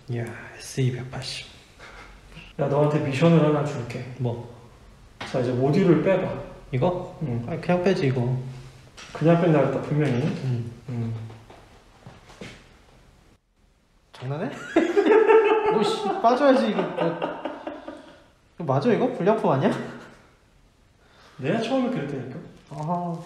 이야, SE180. 야, 너한테 미션을 하나 줄게. 뭐? 자, 이제 모듈을 빼봐. 이거? 응. 아니, 그냥 빼지, 이거. 그냥 뺀다 그랬다, 분명히. 응. 장난해? 오씨, 빠져야지, 이거. 이거 맞아, 이거? 불량품 아니야? 내가 처음에 그랬다니까. 아하.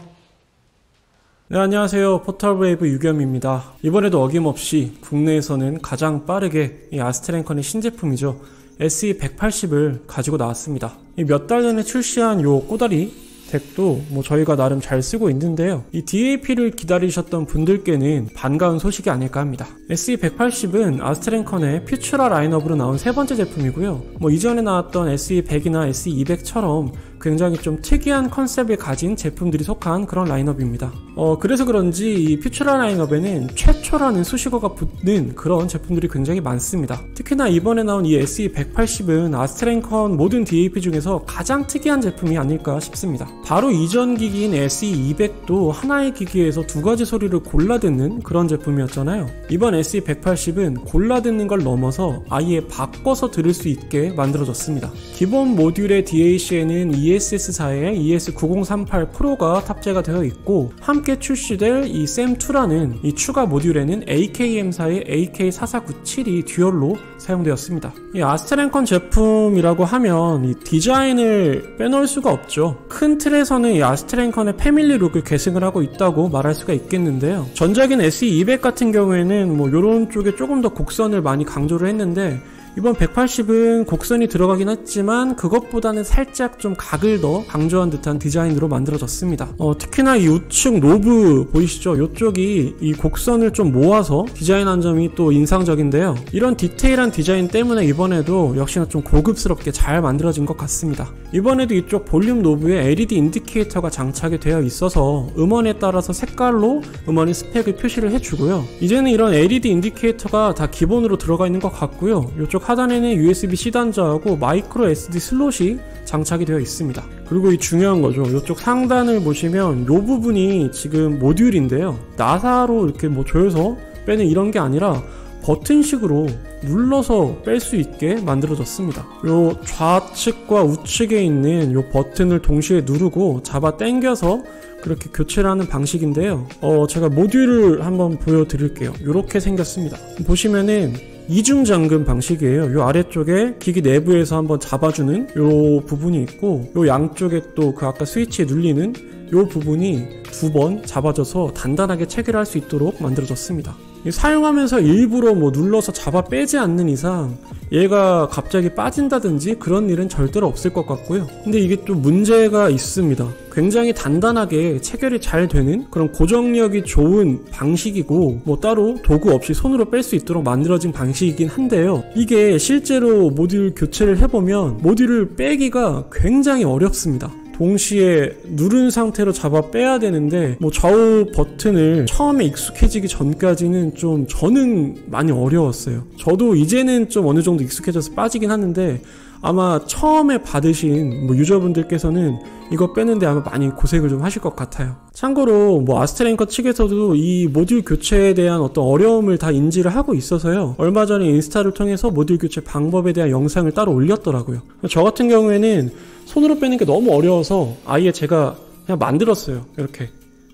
네, 안녕하세요. 포털브레이브 유겸입니다. 이번에도 어김없이 국내에서는 가장 빠르게 이 아스트랭컨의 신제품이죠. SE180을 가지고 나왔습니다. 몇 달 전에 출시한 요 꼬다리 덱도 저희가 나름 잘 쓰고 있는데요. 이 DAP를 기다리셨던 분들께는 반가운 소식이 아닐까 합니다. SE180은 아스트랭컨의 퓨처라 라인업으로 나온 세 번째 제품이고요. 이전에 나왔던 SE100이나 SE200처럼 굉장히 좀 특이한 컨셉을 가진 제품들이 속한 그런 라인업입니다. 그래서 그런지 이 퓨처라 라인업에는 최초라는 수식어가 붙는 그런 제품들이 굉장히 많습니다. 특히나 이번에 나온 이 SE180은 아스트랭컨 모든 DAP 중에서 가장 특이한 제품이 아닐까 싶습니다. 바로 이전 기기인 SE200도 하나의 기기에서 두 가지 소리를 골라 듣는 그런 제품이었잖아요. 이번 SE180은 골라 듣는 걸 넘어서 아예 바꿔서 들을 수 있게 만들어졌습니다. 기본 모듈의 DAC에는 ESS4의 ES9038 프로가 탑재가 되어 있고, 함께 출시될 이 SAM2라는 이 추가 모듈에는 AKM사의 AK4497이 듀얼로 사용되었습니다. 이 아스트랭컨 제품이라고 하면 이 디자인을 빼놓을 수가 없죠. 큰 틀에서는 이 아스트랭컨의 패밀리 룩을 계승을 하고 있다고 말할 수가 있겠는데요. 전작인 SE200 같은 경우에는 요런 쪽에 조금 더 곡선을 많이 강조를 했는데, 이번 180은 곡선이 들어가긴 했지만 그것보다는 살짝 좀 각을 더 강조한 듯한 디자인으로 만들어졌습니다. 특히나 이 우측 노브 보이시죠? 이쪽이 이 곡선을 좀 모아서 디자인한 점이 또 인상적인데요. 이런 디테일한 디자인 때문에 이번에도 역시나 좀 고급스럽게 잘 만들어진 것 같습니다. 이번에도 이쪽 볼륨 노브에 LED 인디케이터가 장착이 되어 있어서 음원에 따라서 색깔로 음원의 스펙을 표시를 해주고요. 이제는 이런 LED 인디케이터가 다 기본으로 들어가 있는 것 같고요. 이쪽 하단에는 USB-C 단자하고 마이크로 SD 슬롯이 장착이 되어 있습니다. 그리고 이 중요한 거죠. 이쪽 상단을 보시면 이 부분이 지금 모듈인데요. 나사로 이렇게 조여서 빼는 이런 게 아니라 버튼식으로 눌러서 뺄 수 있게 만들어졌습니다. 요 좌측과 우측에 있는 요 버튼을 동시에 누르고 잡아 당겨서 그렇게 교체를 하는 방식인데요. 제가 모듈을 한번 보여드릴게요. 이렇게 생겼습니다. 보시면은 이중 잠금 방식이에요. 요 아래쪽에 기기 내부에서 한번 잡아주는 요 부분이 있고, 요 양쪽에 또 그 아까 스위치에 눌리는 요 부분이 두 번 잡아줘서 단단하게 체결할 수 있도록 만들어졌습니다. 사용하면서 일부러 눌러서 잡아 빼지 않는 이상 얘가 갑자기 빠진다든지 그런 일은 절대로 없을 것 같고요. 근데 이게 또 문제가 있습니다. 굉장히 단단하게 체결이 잘 되는 그런 고정력이 좋은 방식이고, 따로 도구 없이 손으로 뺄 수 있도록 만들어진 방식이긴 한데요. 이게 실제로 모듈 교체를 해보면 모듈을 빼기가 굉장히 어렵습니다. 동시에 누른 상태로 잡아 빼야 되는데 좌우 버튼을 처음에 익숙해지기 전까지는 좀 저는 많이 어려웠어요. 저도 이제는 좀 어느 정도 익숙해져서 빠지긴 하는데, 아마 처음에 받으신 유저분들께서는 이거 빼는데 아마 많이 고생을 좀 하실 것 같아요. 참고로 아스트랭컨 측에서도 이 모듈 교체에 대한 어떤 어려움을 다 인지를 하고 있어서요. 얼마 전에 인스타를 통해서 모듈 교체 방법에 대한 영상을 따로 올렸더라고요. 저 같은 경우에는 손으로 빼는 게 너무 어려워서 아예 제가 그냥 만들었어요. 이렇게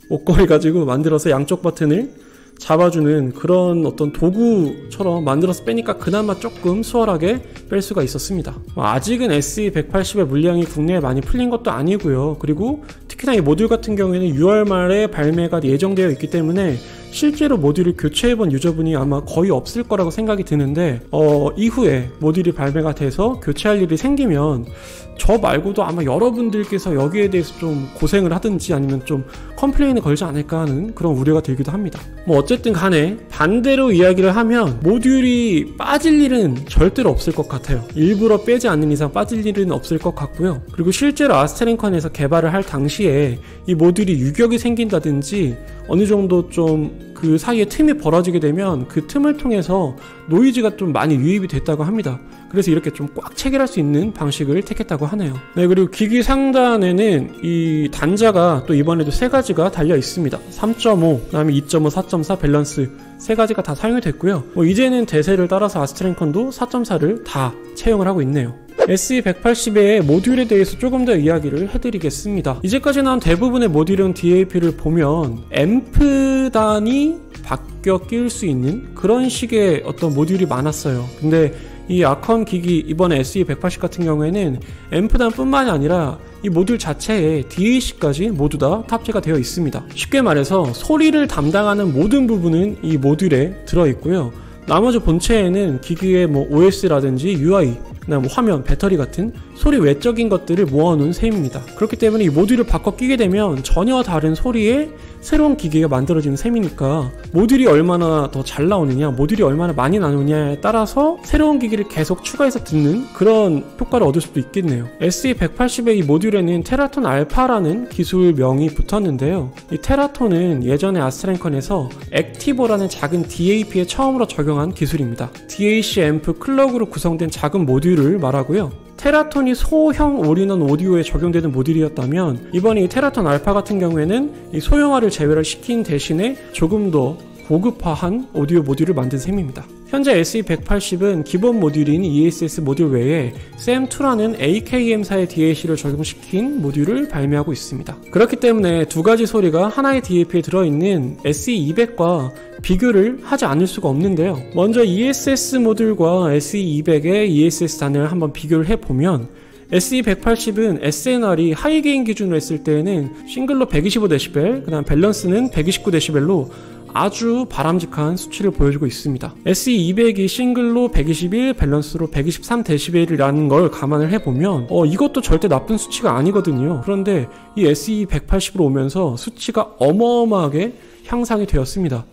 옷걸이 가지고 만들어서 양쪽 버튼을 잡아주는 그런 어떤 도구처럼 만들어서 빼니까 그나마 조금 수월하게 뺄 수가 있었습니다. 아직은 SE180의 물량이 국내에 많이 풀린 것도 아니고요. 그리고 특히나 이 모듈 같은 경우에는 6월 말에 발매가 예정되어 있기 때문에 실제로 모듈을 교체해본 유저분이 아마 거의 없을 거라고 생각이 드는데, 이후에 모듈이 발매가 돼서 교체할 일이 생기면 저 말고도 아마 여러분들께서 여기에 대해서 좀 고생을 하든지 아니면 좀 컴플레인을 걸지 않을까 하는 그런 우려가 들기도 합니다. 어쨌든 간에 반대로 이야기를 하면 모듈이 빠질 일은 절대로 없을 것 같아요. 일부러 빼지 않는 이상 빠질 일은 없을 것 같고요. 그리고 실제로 아스트랭컨에서 개발을 할 당시에 이 모듈이 유격이 생긴다든지 어느 정도 좀 그 사이에 틈이 벌어지게 되면 그 틈을 통해서 노이즈가 좀 많이 유입이 됐다고 합니다. 그래서 이렇게 좀 꽉 체결할 수 있는 방식을 택했다고 하네요. 네, 그리고 기기 상단에는 이 단자가 또 이번에도 세 가지가 달려 있습니다. 3.5, 그 다음에 2.5, 4.4 밸런스 세 가지가 다 사용이 됐고요. 이제는 대세를 따라서 아스트랭컨도 4.4를 다 채용을 하고 있네요. SE180의 모듈에 대해서 조금 더 이야기를 해드리겠습니다. 이제까지 나온 대부분의 모듈형 DAP를 보면 앰프단이 바뀌어 끼울 수 있는 그런 식의 어떤 모듈이 많았어요. 근데 이 아컨 기기 이번에 SE180 같은 경우에는 앰프단 뿐만이 아니라 이 모듈 자체에 DAC까지 모두 다 탑재가 되어 있습니다. 쉽게 말해서 소리를 담당하는 모든 부분은 이 모듈에 들어있고요. 나머지 본체에는 기기의 OS라든지 UI, 그다음 화면, 배터리 같은 소리 외적인 것들을 모아놓은 셈입니다. 그렇기 때문에 이 모듈을 바꿔 끼게 되면 전혀 다른 소리의 새로운 기기가 만들어지는 셈이니까 모듈이 얼마나 더 잘 나오느냐, 모듈이 얼마나 많이 나오느냐에 따라서 새로운 기기를 계속 추가해서 듣는 그런 효과를 얻을 수도 있겠네요. SE180의 이 모듈에는 테라톤 알파라는 기술명이 붙었는데요. 이 테라톤은 예전에 아스트랭컨에서 액티보라는 작은 DAP에 처음으로 적용한 기술입니다. DAC 앰프 클럭으로 구성된 작은 모듈을 말하고요. 테라톤이 소형 올인원 오디오에 적용되는 모듈이었다면 이번에 이 테라톤 알파 같은 경우에는 이 소형화를 제외를 시킨 대신에 조금 더 고급화한 오디오 모듈을 만든 셈입니다. 현재 SE180은 기본 모듈인 ESS 모듈 외에 SAM2라는 AKM사의 DAC를 적용시킨 모듈을 발매하고 있습니다. 그렇기 때문에 두 가지 소리가 하나의 DAP에 들어있는 SE200과 비교를 하지 않을 수가 없는데요. 먼저 ESS 모듈과 SE200의 ESS 단을 한번 비교를 해보면 SE180은 SNR이 하이게인 기준으로 했을 때에는 싱글로 125dB, 그 다음 밸런스는 129dB로 아주 바람직한 수치를 보여주고 있습니다. SE200이 싱글로 121, 밸런스로 123dB이라는 걸 감안을 해보면 이것도 절대 나쁜 수치가 아니거든요. 그런데 이 SE180으로 오면서 수치가 어마어마하게 향상이 되었습니다.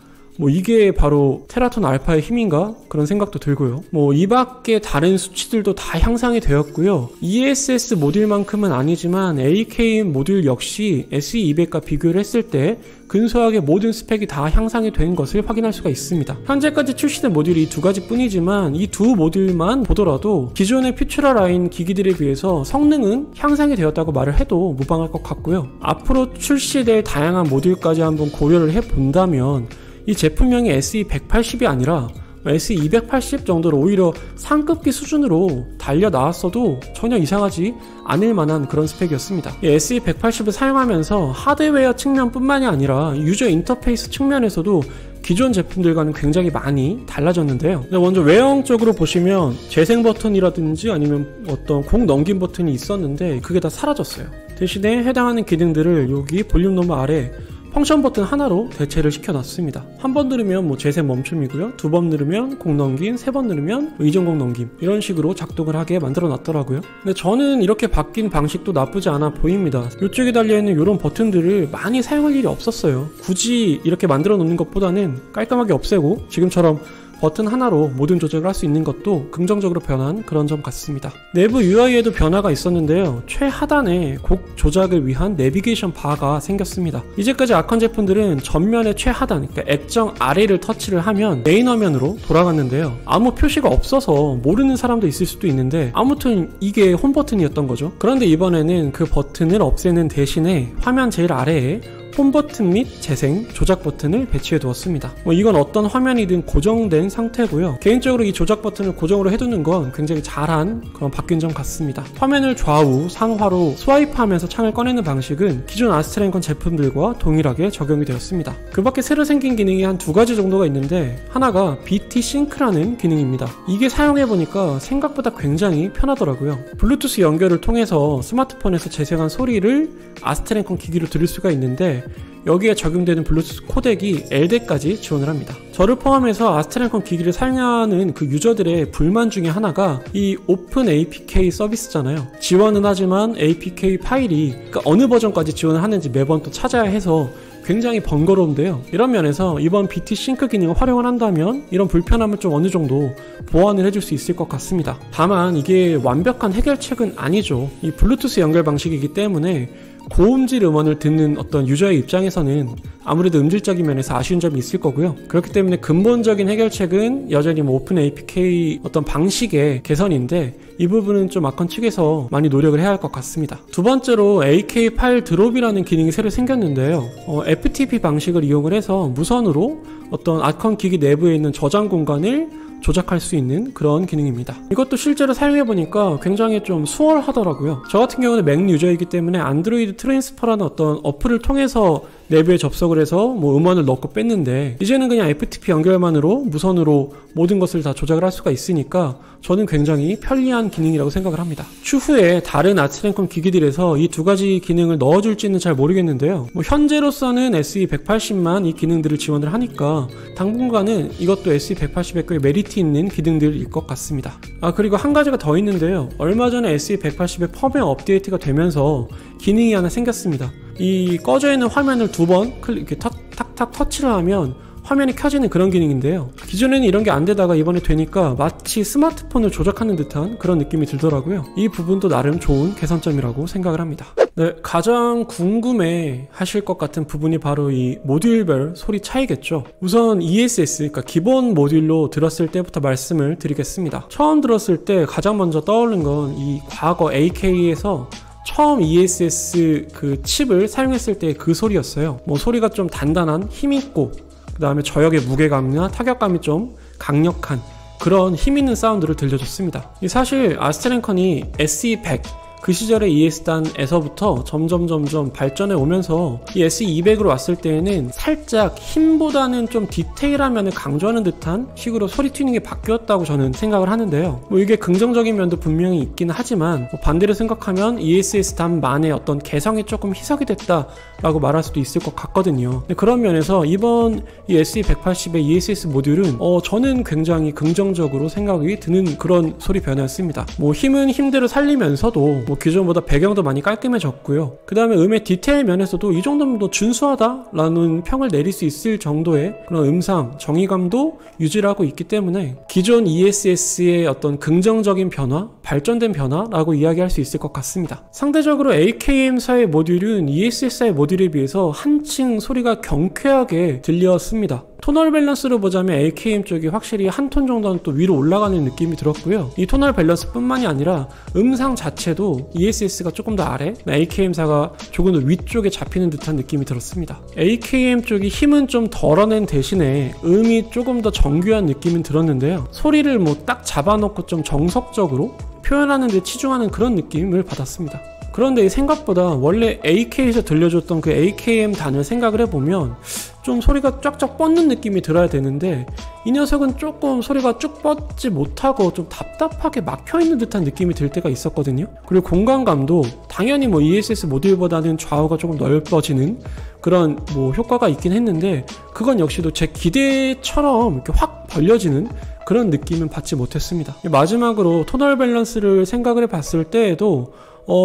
이게 바로 테라톤 알파의 힘인가? 그런 생각도 들고요. 이 밖에 다른 수치들도 다 향상이 되었고요. ESS 모듈만큼은 아니지만 AKM 모듈 역시 SE200과 비교를 했을 때 근소하게 모든 스펙이 다 향상이 된 것을 확인할 수가 있습니다. 현재까지 출시된 모듈이 두 가지 뿐이지만 이 두 모듈만 보더라도 기존의 퓨처라 라인 기기들에 비해서 성능은 향상이 되었다고 말을 해도 무방할 것 같고요. 앞으로 출시될 다양한 모듈까지 한번 고려를 해본다면 이 제품명이 SE180이 아니라 SE280 정도로 오히려 상급기 수준으로 달려 나왔어도 전혀 이상하지 않을 만한 그런 스펙이었습니다. 이 SE180을 사용하면서 하드웨어 측면뿐만이 아니라 유저 인터페이스 측면에서도 기존 제품들과는 굉장히 많이 달라졌는데요. 먼저 외형적으로 보시면 재생 버튼이라든지 아니면 어떤 곡 넘김 버튼이 있었는데 그게 다 사라졌어요. 대신에 해당하는 기능들을 여기 볼륨 노브 아래 펑션 버튼 하나로 대체를 시켜놨습니다. 한 번 누르면 재생 멈춤이고요. 두 번 누르면 곡 넘김, 세 번 누르면 이전 곡 넘김, 이런 식으로 작동을 하게 만들어 놨더라고요. 근데 저는 이렇게 바뀐 방식도 나쁘지 않아 보입니다. 이쪽에 달려있는 이런 버튼들을 많이 사용할 일이 없었어요. 굳이 이렇게 만들어 놓는 것보다는 깔끔하게 없애고 지금처럼 버튼 하나로 모든 조작을 할 수 있는 것도 긍정적으로 변한 그런 점 같습니다. 내부 UI에도 변화가 있었는데요. 최하단에 곡 조작을 위한 내비게이션 바가 생겼습니다. 이제까지 아컨 제품들은 전면의 최하단, 그러니까 액정 아래를 터치를 하면 메인 화면으로 돌아갔는데요. 아무 표시가 없어서 모르는 사람도 있을 수도 있는데 아무튼 이게 홈 버튼이었던 거죠. 그런데 이번에는 그 버튼을 없애는 대신에 화면 제일 아래에 홈 버튼 및 재생, 조작 버튼을 배치해 두었습니다. 이건 어떤 화면이든 고정된 상태고요. 개인적으로 이 조작 버튼을 고정으로 해두는 건 굉장히 잘한 그런 바뀐 점 같습니다. 화면을 좌우, 상하로 스와이프하면서 창을 꺼내는 방식은 기존 아스트랭컨 제품들과 동일하게 적용이 되었습니다. 그 밖에 새로 생긴 기능이 한 두 가지 정도가 있는데 하나가 BT 싱크라는 기능입니다. 이게 사용해보니까 생각보다 굉장히 편하더라고요. 블루투스 연결을 통해서 스마트폰에서 재생한 소리를 아스트랭컨 기기로 들을 수가 있는데 여기에 적용되는 블루투스 코덱이 LDAC까지 지원을 합니다. 저를 포함해서 아스트랭컨 기기를 사용하는 그 유저들의 불만 중에 하나가 이 오픈 APK 서비스잖아요. 지원은 하지만 APK 파일이 그러니까 어느 버전까지 지원을 하는지 매번 또 찾아야 해서 굉장히 번거로운데요. 이런 면에서 이번 BT 싱크 기능을 활용을 한다면 이런 불편함을 좀 어느 정도 보완을 해줄 수 있을 것 같습니다. 다만 이게 완벽한 해결책은 아니죠. 이 블루투스 연결 방식이기 때문에 고음질 음원을 듣는 어떤 유저의 입장에서는 아무래도 음질적인 면에서 아쉬운 점이 있을 거고요. 그렇기 때문에 근본적인 해결책은 여전히 뭐 오픈 APK 어떤 방식의 개선인데 이 부분은 좀 아컨 측에서 많이 노력을 해야 할 것 같습니다. 두 번째로 AK 파일 드롭이라는 기능이 새로 생겼는데요. FTP 방식을 이용을 해서 무선으로 어떤 아컨 기기 내부에 있는 저장 공간을 조작할 수 있는 그런 기능입니다. 이것도 실제로 사용해보니까 굉장히 좀 수월하더라고요. 저 같은 경우는 맥 유저이기 때문에 안드로이드 트랜스퍼라는 어떤 어플을 통해서 내부에 접속을 해서 뭐 음원을 넣고 뺐는데 이제는 그냥 FTP 연결만으로 무선으로 모든 것을 다 조작을 할 수가 있으니까 저는 굉장히 편리한 기능이라고 생각을 합니다. 추후에 다른 아스트랭콘 기기들에서 이 두 가지 기능을 넣어줄지는 잘 모르겠는데요. 뭐 현재로서는 SE180만 이 기능들을 지원을 하니까 당분간은 이것도 SE180의 꽤 메리트 있는 기능들일 것 같습니다. 그리고 한 가지가 더 있는데요. 얼마 전에 SE180의 펌웨어 업데이트가 되면서 기능이 하나 생겼습니다. 이 꺼져 있는 화면을 두 번 이렇게 탁탁 터치를 하면 화면이 켜지는 그런 기능인데요. 기존에는 이런 게 안 되다가 이번에 되니까 마치 스마트폰을 조작하는 듯한 그런 느낌이 들더라고요. 이 부분도 나름 좋은 개선점이라고 생각을 합니다. 네, 가장 궁금해 하실 것 같은 부분이 바로 이 모듈별 소리 차이겠죠. 우선 ESS, 그러니까 기본 모듈로 들었을 때부터 말씀을 드리겠습니다. 처음 들었을 때 가장 먼저 떠오른 건 이 과거 AK에서 처음 ESS 그 칩을 사용했을 때 그 소리였어요. 뭐 소리가 좀 단단한, 힘있고 그 다음에 저역의 무게감이나 타격감이 좀 강력한 그런 힘있는 사운드를 들려줬습니다. 사실 아스트랭컨이 SE100 그 시절의 ES단에서부터 점점 발전해 오면서 이 SE200으로 왔을 때에는 살짝 힘보다는 좀 디테일한 면을 강조하는 듯한 식으로 소리 튜닝이 바뀌었다고 저는 생각을 하는데요. 뭐 이게 긍정적인 면도 분명히 있긴 하지만 뭐 반대로 생각하면 ESS단만의 어떤 개성이 조금 희석이 됐다라고 말할 수도 있을 것 같거든요. 근데 그런 면에서 이번 이 SE180의 ESS 모듈은 저는 굉장히 긍정적으로 생각이 드는 그런 소리 변화였습니다. 뭐 힘은 힘대로 살리면서도 뭐 기존보다 배경도 많이 깔끔해졌고요. 그 다음에 음의 디테일 면에서도 이 정도면 더 준수하다라는 평을 내릴 수 있을 정도의 그런 음상, 정의감도 유지를 하고 있기 때문에 기존 ESS의 어떤 긍정적인 변화, 발전된 변화라고 이야기할 수 있을 것 같습니다. 상대적으로 AKM사의 모듈은 ESS의 모듈에 비해서 한층 소리가 경쾌하게 들렸습니다. 토널 밸런스로 보자면 AKM 쪽이 확실히 한 톤 정도는 또 위로 올라가는 느낌이 들었고요. 이 토널 밸런스 뿐만이 아니라 음상 자체도 ESS가 조금 더 아래, AKM사가 조금 더 위쪽에 잡히는 듯한 느낌이 들었습니다. AKM 쪽이 힘은 좀 덜어낸 대신에 음이 조금 더 정교한 느낌은 들었는데요. 소리를 뭐 딱 잡아놓고 좀 정석적으로 표현하는 데 치중하는 그런 느낌을 받았습니다. 그런데 생각보다 원래 AK에서 들려줬던 그 AKM 단을 생각을 해보면 좀 소리가 쫙쫙 뻗는 느낌이 들어야 되는데 이 녀석은 조금 소리가 쭉 뻗지 못하고 좀 답답하게 막혀있는 듯한 느낌이 들 때가 있었거든요. 그리고 공간감도 당연히 뭐 ESS 모듈보다는 좌우가 조금 넓어지는 그런 뭐 효과가 있긴 했는데 그건 역시도 제 기대처럼 이렇게 확 벌려지는 그런 느낌은 받지 못했습니다. 마지막으로 토널 밸런스를 생각을 해봤을 때에도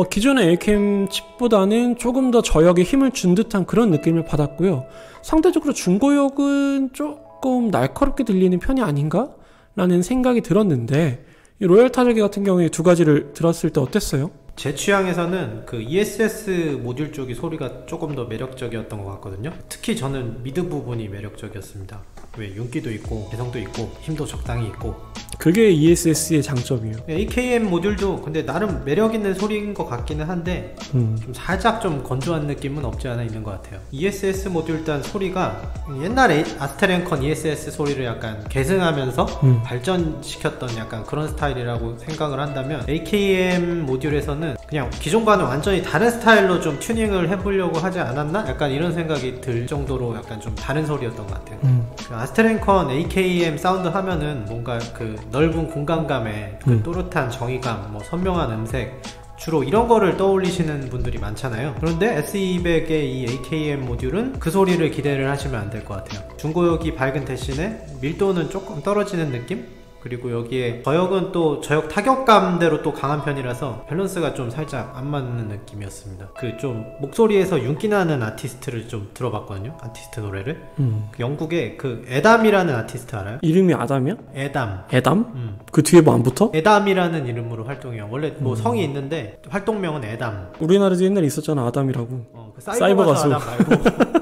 기존의 AKM 칩보다는 조금 더 저역에 힘을 준 듯한 그런 느낌을 받았고요. 상대적으로 중고역은 조금 날카롭게 들리는 편이 아닌가? 라는 생각이 들었는데 이 로얄 타저기 같은 경우에 두 가지를 들었을 때 어땠어요? 제 취향에서는 그 ESS 모듈 쪽이 소리가 조금 더 매력적이었던 것 같거든요. 특히 저는 미드 부분이 매력적이었습니다. 왜 윤기도 있고 개성도 있고 힘도 적당히 있고 그게 ESS의 장점이에요. AKM 모듈도 근데 나름 매력있는 소리인 것 같기는 한데 좀 살짝 좀 건조한 느낌은 없지 않아 있는 것 같아요. ESS 모듈 단 소리가 옛날 아스트랭컨 ESS 소리를 약간 계승하면서 발전시켰던 약간 그런 스타일이라고 생각을 한다면 AKM 모듈에서는 그냥 기존과는 완전히 다른 스타일로 좀 튜닝을 해보려고 하지 않았나? 약간 이런 생각이 들 정도로 약간 좀 다른 소리였던 것 같아요. 아스트랭컨 AKM 사운드 하면은 뭔가 그 넓은 공간감에 그 또렷한 정의감, 뭐 선명한 음색 주로 이런 거를 떠올리시는 분들이 많잖아요. 그런데 SE200의 이 AKM 모듈은 그 소리를 기대를 하시면 안 될 것 같아요. 중고역이 밝은 대신에 밀도는 조금 떨어지는 느낌? 그리고 여기에 저역은 또 저역 타격감대로 또 강한 편이라서 밸런스가 좀 살짝 안 맞는 느낌이었습니다. 그 좀 목소리에서 윤기 나는 아티스트를 좀 들어봤거든요. 아티스트 노래를. 그 영국의 그 에담이라는 아티스트 알아요? 이름이 아담이야? 에담. 에담? 그 뒤에 뭐 안 붙어? 에담이라는 이름으로 활동해요. 원래 뭐 성이 있는데 활동명은 에담. 우리나라에도 옛날에 있었잖아, 아담이라고. 그 사이버 가수. 아담 말고.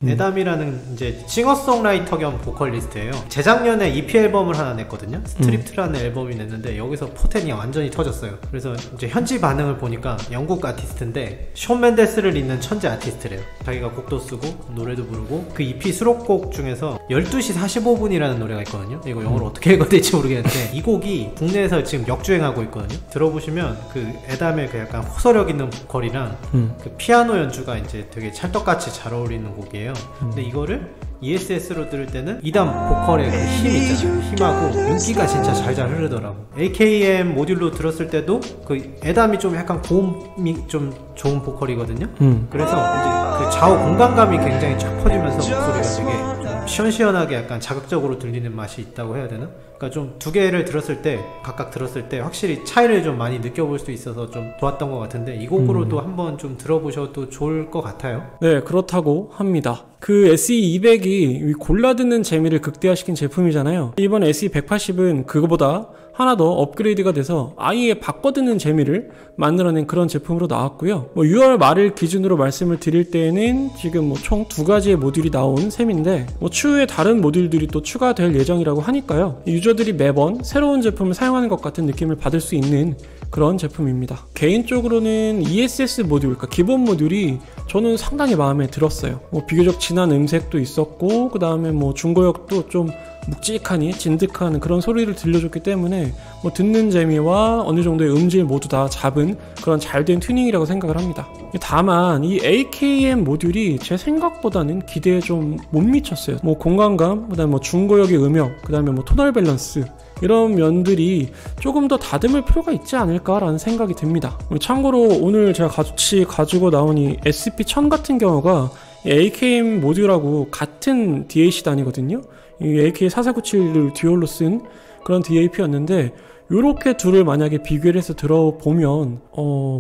에담이라는 이제 싱어송라이터 겸 보컬리스트예요. 재작년에 EP 앨범을 하나 냈거든요. 스트립트라는 앨범이 냈는데 여기서 포텐이 완전히 터졌어요. 그래서 이제 현지 반응을 보니까 영국 아티스트인데 숀 맨데스를 잇는 천재 아티스트래요. 자기가 곡도 쓰고 노래도 부르고 그 EP 수록곡 중에서 12시 45분이라는 노래가 있거든요. 이거 영어로 어떻게 읽어야 될지 모르겠는데 이 곡이 국내에서 지금 역주행하고 있거든요. 들어보시면 그 에담의 그 약간 호소력 있는 보컬이랑 그 피아노 연주가 이제 되게 찰떡같이 잘 어울리는 곡이에요. 근데 이거를 ESS로 들을 때는 이담 보컬의 그 힘 있잖아요. 힘하고 윤기가 진짜 잘 흐르더라고. AKM 모듈로 들었을 때도 그 에담이 좀 약간 고음이 좀 좋은 보컬이거든요. 그래서 이제 그 좌우 공간감이 굉장히 쫙 퍼지면서 목소리가 되게 좀 시원시원하게 약간 자극적으로 들리는 맛이 있다고 해야 되나? 그러니까 좀 두 개를 들었을 때 각각 들었을 때 확실히 차이를 좀 많이 느껴볼 수 있어서 좀 좋았던 것 같은데 이 곡으로도 한번 좀 들어보셔도 좋을 것 같아요. 네, 그렇다고 합니다. 그 SE200이 골라듣는 재미를 극대화시킨 제품이잖아요. 이번 SE180은 그거보다 하나 더 업그레이드가 돼서 아예 바꿔듣는 재미를 만들어낸 그런 제품으로 나왔고요. 6월 말을 기준으로 말씀을 드릴 때에는 지금 총 2가지의 모듈이 나온 셈인데 추후에 다른 모듈들이 또 추가될 예정이라고 하니까요. 유저들이 매번 새로운 제품을 사용하는 것 같은 느낌을 받을 수 있는 그런 제품입니다. 개인적으로는 ESS 모듈, 그러니까 기본 모듈이 저는 상당히 마음에 들었어요. 비교적 진한 음색도 있었고 그 다음에 중고역도 좀 묵직하니 진득한 그런 소리를 들려줬기 때문에 듣는 재미와 어느 정도의 음질 모두 다 잡은 그런 잘된 튜닝이라고 생각을 합니다. 다만 이 AKM 모듈이 제 생각보다는 기대에 좀 못 미쳤어요. 공간감, 그 다음에 중고역의 음역, 그 다음에 토널 밸런스 이런 면들이 조금 더 다듬을 필요가 있지 않을까라는 생각이 듭니다. 참고로 오늘 제가 같이 가지고 나온 이 SP1000 같은 경우가 AKM 모듈하고 같은 DAC 단이거든요. 이 AK4497을 듀얼로 쓴 그런 DAP였는데 요렇게 둘을 만약에 비교를 해서 들어보면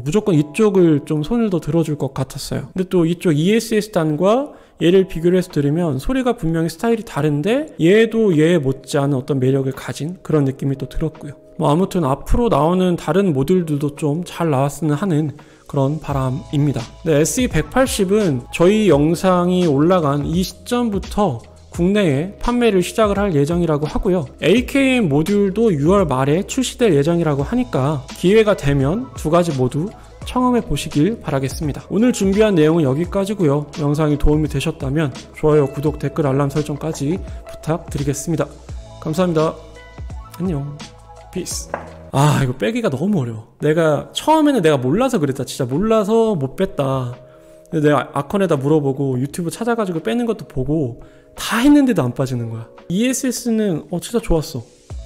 무조건 이쪽을 좀 손을 더 들어줄 것 같았어요. 근데 또 이쪽 ESS 단과 얘를 비교를 해서 들으면 소리가 분명히 스타일이 다른데 얘도 얘에 못지않은 어떤 매력을 가진 그런 느낌이 또 들었고요. 아무튼 앞으로 나오는 다른 모듈들도 좀 잘 나왔으면 하는 그런 바람입니다. 네, SE180은 저희 영상이 올라간 이 시점부터 국내에 판매를 시작을 할 예정이라고 하고요. AKM 모듈도 6월 말에 출시될 예정이라고 하니까 기회가 되면 2가지 모두 청음해 보시길 바라겠습니다. 오늘 준비한 내용은 여기까지고요. 영상이 도움이 되셨다면 좋아요, 구독, 댓글, 알람 설정까지 부탁드리겠습니다. 감사합니다. 안녕. 피스. 이거 빼기가 너무 어려워. 처음에는 내가 몰라서 그랬다. 진짜 몰라서 못 뺐다. 근데 내가 아컨에다 물어보고 유튜브 찾아가지고 빼는 것도 보고 다 했는데도 안 빠지는 거야. ESS는 진짜 좋았어.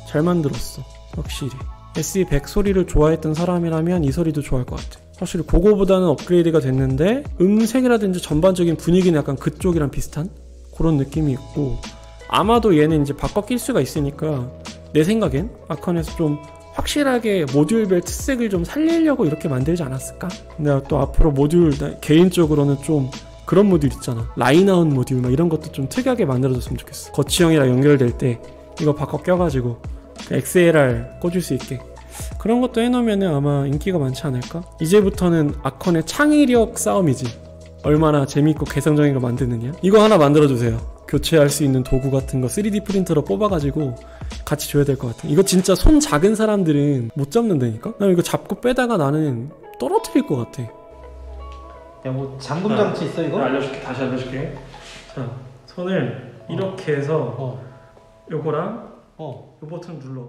잘 만들었어. 확실히. SE100 소리를 좋아했던 사람이라면 이 소리도 좋아할 것 같아. 확실히 그거보다는 업그레이드가 됐는데 음색이라든지 전반적인 분위기는 약간 그쪽이랑 비슷한 그런 느낌이 있고 아마도 얘는 이제 바꿔 낄 수가 있으니까 내 생각엔 아컨에서 좀 확실하게 모듈별 특색을 좀 살리려고 이렇게 만들지 않았을까? 내가 또 앞으로 모듈 개인적으로는 좀 그런 모듈 있잖아. 라인아웃 모듈 이런 것도 좀 특이하게 만들어줬으면 좋겠어. 거치형이랑 연결될 때 이거 바꿔 껴가지고 XLR 꽂을 수 있게 그런 것도 해놓으면 아마 인기가 많지 않을까? 이제부터는 아컨의 창의력 싸움이지. 얼마나 재밌고 개성적인 거 만드느냐. 이거 하나 만들어주세요. 교체할 수 있는 도구 같은 거 3D 프린터로 뽑아가지고 같이 줘야 될 것 같아. 이거 진짜 손 작은 사람들은 못 잡는다니까? 나 이거 잡고 빼다가 나는 떨어뜨릴 것 같아. 야, 잠금 장치 있어 이거? 알려줄게. 다시 알려줄게. 자, 손을 이렇게 해서 요거랑 요 버튼 눌러.